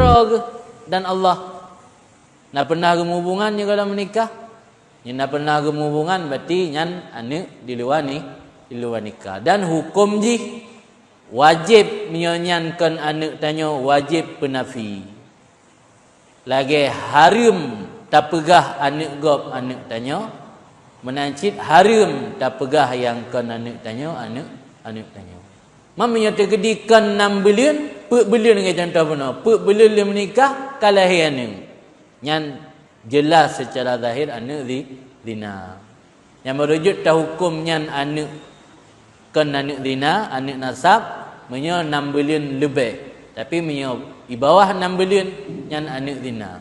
pura ke dan Allah. Nak pernah hubungan je kalau menikah. Yang nak pernah hubungan berarti nyan anak di luar nikah. Dan hukum ji wajib menyanyankan anak tanya wajib penafi. Lagi haram tak pegah anak gop anak tanya. Menancit haram tak pegah yang kan anak tanya anak tanya. Mamanya terkedikan 6 bulan, per bulan dengan contoh benar. Per bulan dia menikah kalahi anak. Yang jelas secara zahir anak zina. Yang merujuk tak hukum nyan anak kan anak zina, anak nasab, menyo 6 bulan lebih. Tapi menyo di bawah 6 bulan nyan anak zina.